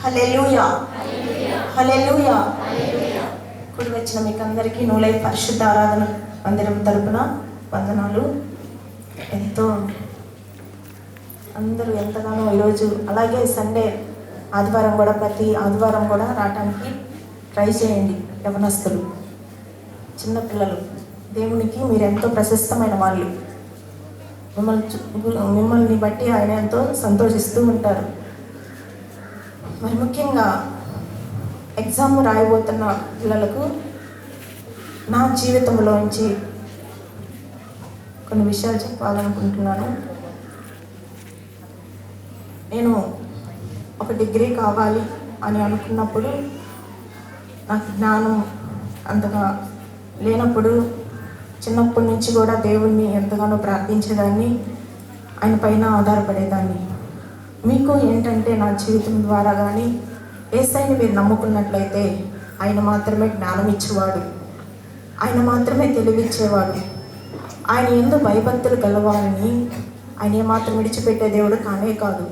హల్లెలూయా, హల్లెలూయా. కూడి వచ్చిన మీకు అందరికీ న్యూ లైఫ్ పరిశుద్ధ ఆరాధన మందిరం తరపున వందనాలు. అందరూ ఎంతగానో ఈరోజు అలాగే సండే ఆదివారం కూడా ప్రతి ఆదివారం కూడా రావటానికి ట్రై చేయండి. యవనస్తులు, చిన్నపిల్లలు, దేవునికి మీరు ఎంతో ప్రశస్తమైన వాళ్ళు. మిమ్మల్ని బట్టి ఆయన ఎంతో సంతోషిస్తూ ఉంటారు. మరి ముఖ్యంగా ఎగ్జామ్ రాయబోతున్న పిల్లలకు నా జీవితంలోంచి కొన్ని విషయాలు చెప్పాలనుకుంటున్నాను. నేను ఒక డిగ్రీ కావాలి అని అనుకున్నప్పుడు నాకు జ్ఞానం అంతగా లేనప్పుడు చిన్నప్పటి నుంచి కూడా దేవుణ్ణి ఎంతగానో ప్రార్థించేదాన్ని, ఆయన పైన ఆధారపడేదాన్ని. మీకు ఏంటంటే నా జీవితం ద్వారా కానీ యేసయ్యని మీరు నమ్ముకున్నట్లయితే ఆయన మాత్రమే జ్ఞానం ఇచ్చేవాడు, ఆయన మాత్రమే తెలివిచ్చేవాడు. ఆయన యందు భయభక్తులు గలవాలని ఆయన ఏమాత్రం విడిచిపెట్టే దేవుడు కానే కాదు.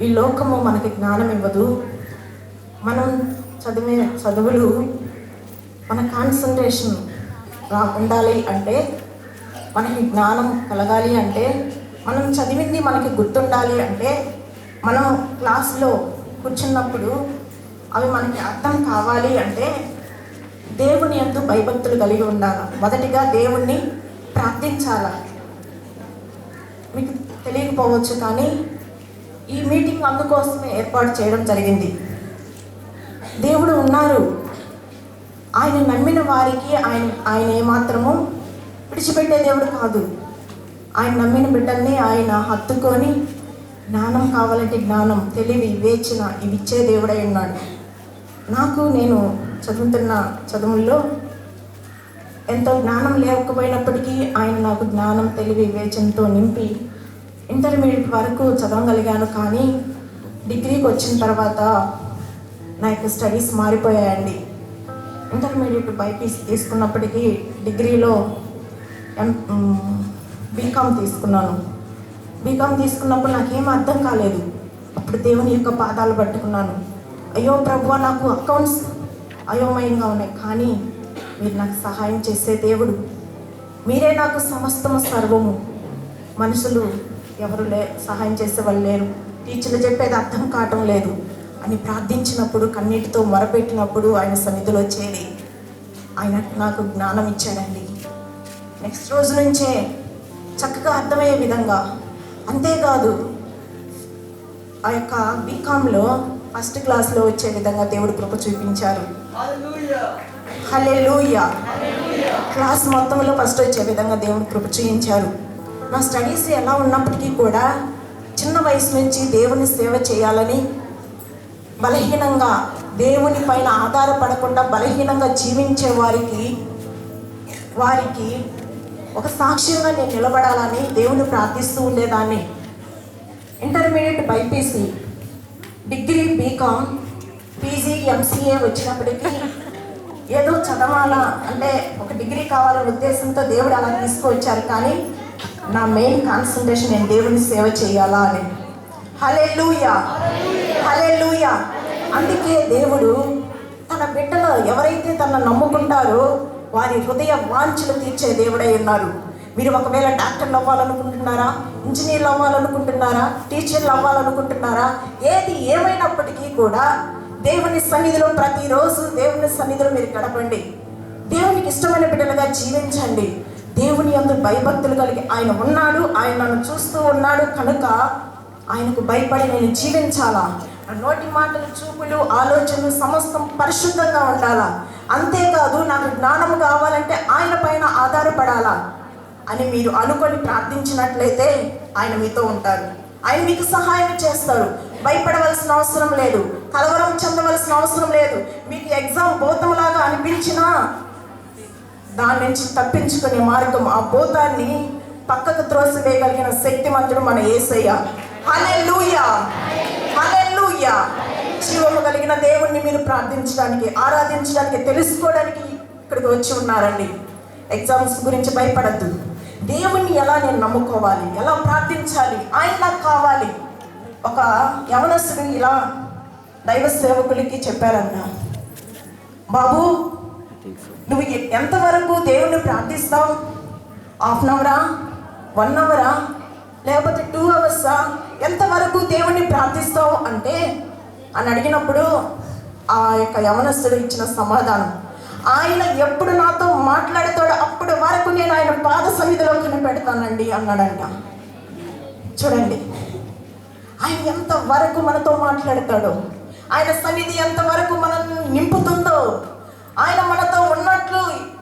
ఈ లోకము మనకి జ్ఞానం ఇవ్వదు. మనం చదివే చదువులు మన కాన్సన్ట్రేషన్ ఉండాలి అంటే, మనకి జ్ఞానం కలగాలి అంటే, మనం చదివింది మనకి గుర్తుండాలి అంటే, మనం క్లాస్లో కూర్చున్నప్పుడు అవి మనకి అర్థం కావాలి అంటే దేవుని యందు భయభక్తులు కలిగి ఉండాలి. మొదటిగా దేవుణ్ణి ప్రార్థించాల. మీకు తెలియకపోవచ్చు కానీ ఈ మీటింగ్ అందుకోసమే ఏర్పాటు చేయడం జరిగింది. దేవుడు ఉన్నారు. ఆయన నమ్మిన వారికి ఆయన ఏమాత్రము విడిచిపెట్టే దేవుడు కాదు. ఆయన నమ్మిన బిడ్డల్ని ఆయన హత్తుకొని జ్ఞానం కావాలంటే జ్ఞానం, తెలివి, వివేచన ఇవి ఇచ్చే దేవుడై ఉన్నాడు. నేను చదువుతున్న చదువుల్లో ఎంతో జ్ఞానం లేకపోయినప్పటికీ ఆయన నాకు జ్ఞానం, తెలివి, వివేచనతో నింపి ఇంటర్మీడియట్ వరకు చదవగలిగాను. కానీ డిగ్రీకి వచ్చిన తర్వాత నా యొక్క స్టడీస్ మారిపోయాయండి. ఇంటర్మీడియట్ బైపీసీ తీసుకున్నప్పటికీ డిగ్రీలో బీకామ్ తీసుకున్నాను. బీకామ్ తీసుకున్నప్పుడు నాకేం అర్థం కాలేదు. అప్పుడు దేవుని యొక్క పాదాలు పట్టుకున్నాను. అయ్యో ప్రభువా, నాకు అకౌంట్స్ అయోమయంగా ఉన్నాయి, కానీ మీరు నాకు సహాయం చేసే దేవుడు, మీరే నాకు సమస్తము సర్వము. మనుషులు ఎవరు సహాయం చేసే వాళ్ళు లేరు, టీచర్లు చెప్పేది అర్థం కావటం లేదు అని ప్రార్థించినప్పుడు, కన్నీటితో మొరపెట్టినప్పుడు ఆయన సన్నిధిలో చేరి ఆయన నాకు జ్ఞానం ఇచ్చాడండి. నెక్స్ట్ రోజు నుంచే చక్కగా అర్థమయ్యే విధంగా, అంతేకాదు ఆ యొక్క బీకామ్లో ఫస్ట్ క్లాస్లో వచ్చే విధంగా దేవుడు కృప చూపించారు. హల్లెలూయా. క్లాస్ మొత్తంలో ఫస్ట్ వచ్చే విధంగా దేవుడు కృప చూపించారు. నా స్టడీస్ ఎలా ఉన్నప్పటికీ కూడా చిన్న వయసు నుంచి దేవుని సేవ చేయాలని, బలహీనంగా దేవుని పైన ఆధారపడకుండా బలహీనంగా జీవించే వారికి ఒక సాక్ష్యంగా నేను నిలబడాలని దేవుని ప్రార్థిస్తూ ఉండేదాన్ని. Intermediate BiPC, degree BCom, PG, MCA వచ్చినప్పటికీ ఏదో చదవాలా అంటే ఒక డిగ్రీ కావాలనే ఉద్దేశంతో దేవుడు అలా తీసుకువచ్చారు. కానీ నా మెయిన్ కాన్సన్ట్రేషన్ నేను దేవుని సేవ చేయాలా అని. హల్లెలూయా, హల్లెలూయా. అందుకే దేవుడు తన బిడ్డలు ఎవరైతే తనను నమ్ముకుంటారో వారి హృదయ వాంఛలు తీర్చే దేవుడై ఉన్నారు. మీరు ఒకవేళ డాక్టర్లు అవ్వాలనుకుంటున్నారా, ఇంజనీర్లు అవ్వాలనుకుంటున్నారా, టీచర్లు అవ్వాలనుకుంటున్నారా, ఏది ఏమైనప్పటికీ కూడా దేవుని సన్నిధిలో ప్రతిరోజు దేవుని సన్నిధిలో మీరు గడపండి. దేవునికి ఇష్టమైన బిడ్డలుగా జీవించండి. దేవుని యందు భయభక్తులు కలిగి ఆయన ఉన్నాడు, ఆయన నన్ను చూస్తూ ఉన్నాడు కనుక ఆయనకు భయపడి నేను జీవించాలా. నోటి మాటలు, చూపులు, ఆలోచనలు సమస్తం పరిశుద్ధంగా ఉండాలా. అంతేకాదు నాకు జ్ఞానం కావాలంటే ఆయన పైన ఆధారపడాలా అని మీరు అనుకొని ప్రార్థించినట్లయితే ఆయన మీతో ఉంటారు. ఆయన మీకు సహాయం చేస్తారు. భయపడవలసిన అవసరం లేదు, కలవరం చెందవలసిన అవసరం లేదు. మీకు ఎగ్జామ్ భూతంలాగా అనిపించినా దాని నుంచి తప్పించుకునే మార్గం, ఆ భూతాన్ని పక్కకు త్రోసివేయగలిగిన శక్తిమంతుడు మన యేసయ్య. హల్లెలూయా, హల్లెలూయా. జీవము కలిగిన దేవుణ్ణి మీరు ప్రార్థించడానికి, ఆరాధించడానికి, తెలుసుకోవడానికి ఇక్కడికి వచ్చి ఉన్నారండి. ఎగ్జామ్స్ గురించి భయపడద్దు. దేవుణ్ణి ఎలా నేను నమ్ముకోవాలి, ఎలా ప్రార్థించాలి, ఆయన నాకు కావాలి, ఒక యవనస్తుడు ఇలా దైవ సేవకులకి చెప్పారన్న, బాబు నువ్వు ఎంతవరకు దేవుణ్ణి ప్రార్థిస్తావు? 1/2 అవరా, 1 అవరా, లేకపోతే 2 అవర్సా? ఎంతవరకు దేవుణ్ణి ప్రార్థిస్తావు అంటే అని అడిగినప్పుడు ఆ యొక్క యవనస్తుడు ఇచ్చిన సమాధానం, ఆయన ఎప్పుడు నాతో మాట్లాడతాడో అప్పటి వరకు నేను ఆయన పాద సన్నిధిలో కనిపెడతానండి అన్నాడంట. చూడండి, ఆయన ఎంతవరకు మనతో మాట్లాడతాడో, ఆయన సన్నిధి ఎంతవరకు మనల్ని నింపుతుందో, ఆయన మనతో ఉన్నట్లు